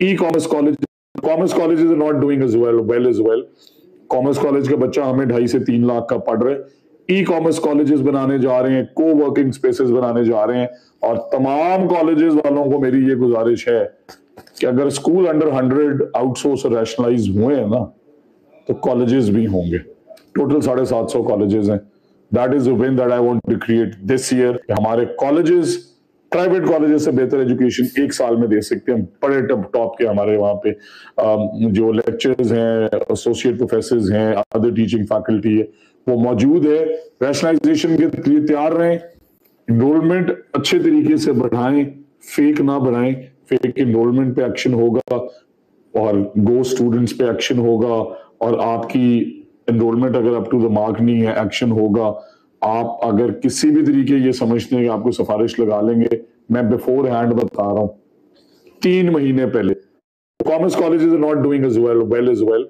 E-commerce colleges are not doing as well. Commerce college का बच्चा हमें 2.5 से 3 लाख का पढ़ रहे हैं। ई-कॉमर्स कॉलेजेस बनाने जा रहे हैं, को वर्किंग स्पेसेस बनाने जा रहे हैं, और तमाम कॉलेजेस वालों को मेरी ये गुजारिश है कि अगर स्कूल अंडर 100 आउटसोर्स और रैशनलाइज हुए हैं ना, तो कॉलेजेस भी होंगे। टोटल 750 कॉलेजेस हैं। That is the win that I want to create this year. हमारे कॉलेजेस प्राइवेट कॉलेजेस से बेहतर एजुकेशन 1 साल में दे सकते हैं। बड़े टॉप के हमारे वहाँ पे जो लेक्चर्स हैं, एसोसिएट प्रोफेसर्स हैं, अदर टीचिंग फैकल्टी है, वो मौजूद है। रैशनलाइजेशन के लिए तैयार रहें, इनरोलमेंट अच्छे तरीके से बढ़ाएं, फेक ना बढ़ाएं। फेक इनरोलमेंट पे एक्शन होगा और गो स्टूडेंट्स पे एक्शन होगा, और आपकी इनरोलमेंट अगर अप टू द मार्क नहीं है, एक्शन होगा। आप अगर किसी भी तरीके ये समझते हैं कि आपको सिफारिश लगा लेंगे, मैं बिफोर हैंड बता रहा हूं, 3 महीने पहले। Commerce colleges are not doing as well.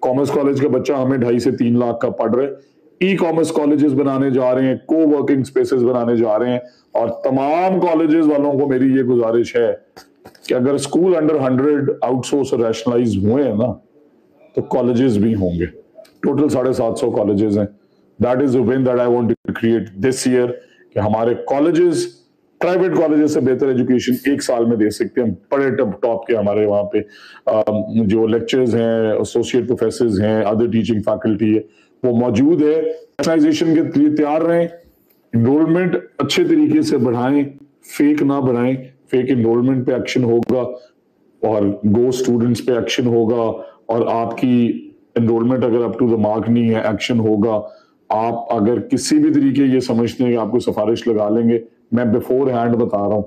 Commerce college का बच्चा हमें 2.5 से 3 लाख का पढ़ रहे हैं। ई-कॉमर्स कॉलेजेस बनाने जा रहे हैं, को वर्किंग स्पेसेस बनाने जा रहे हैं, और तमाम कॉलेजेस वालों को मेरी ये गुजारिश है कि अगर स्कूल अंडर 100 आउटसोर्स और रैशनलाइज हुए हैं ना, तो कॉलेजेस भी होंगे। टोटल 750 कॉलेजेस हैं। That is the win that I want to create this year कि हमारे कॉलेजेस प्राइवेट कॉलेजेस से बेहतर एजुकेशन 1 साल में दे सकते हैं। बड़े टॉप के हमारे वहाँ पे जो लेक्चर्स हैं, एसोसिएट प्रोफेसर्स हैं, अदर टीचिंग फैकल्टी है, वो मौजूद है। रैशनलाइजेशन के लिए तैयार रहें, इनरोलमेंट अच्छे तरीके से बढ़ाएं, फेक ना बढ़ाएं। फेक इनरोलमेंट पे एक्शन होगा और गो स्टूडेंट्स पे एक्शन होगा, और आपकी इनरोलमेंट अगर अप टू द मार्क नहीं है, एक्शन होगा। आप अगर किसी भी तरीके ये समझते हैं कि आपको सिफारिश लगा लेंगे, मैं बिफोर हैंड बता रहा हूं,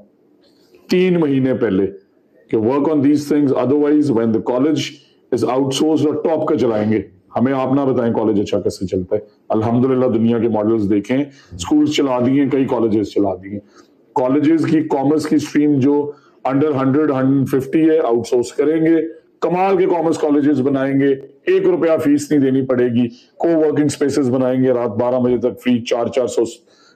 3 महीने पहले, कि work on these things. Otherwise when the college is outsourced और टॉप का चलाएंगे, हमें आप ना बताएं कॉलेज अच्छा कैसे चलता है। अल्हम्दुलिल्लाह दुनिया के मॉडल्स देखें, स्कूल्स चला दिए, कई कॉलेजेस चला दिए। कॉलेजेस की कॉमर्स की स्ट्रीम जो अंडर 100-150 है, आउटसोर्स करेंगे, कमाल के कॉमर्स कॉलेजेस बनाएंगे, 1 रुपया फीस नहीं देनी पड़ेगी, को वर्किंग स्पेसेस बनाएंगे, रात 12 बजे तक फ्री 400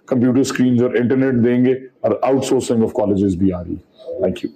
कंप्यूटर स्क्रीन और इंटरनेट देंगे, और आउटसोर्सिंग ऑफ कॉलेजेस भी आ रही है। Thank you.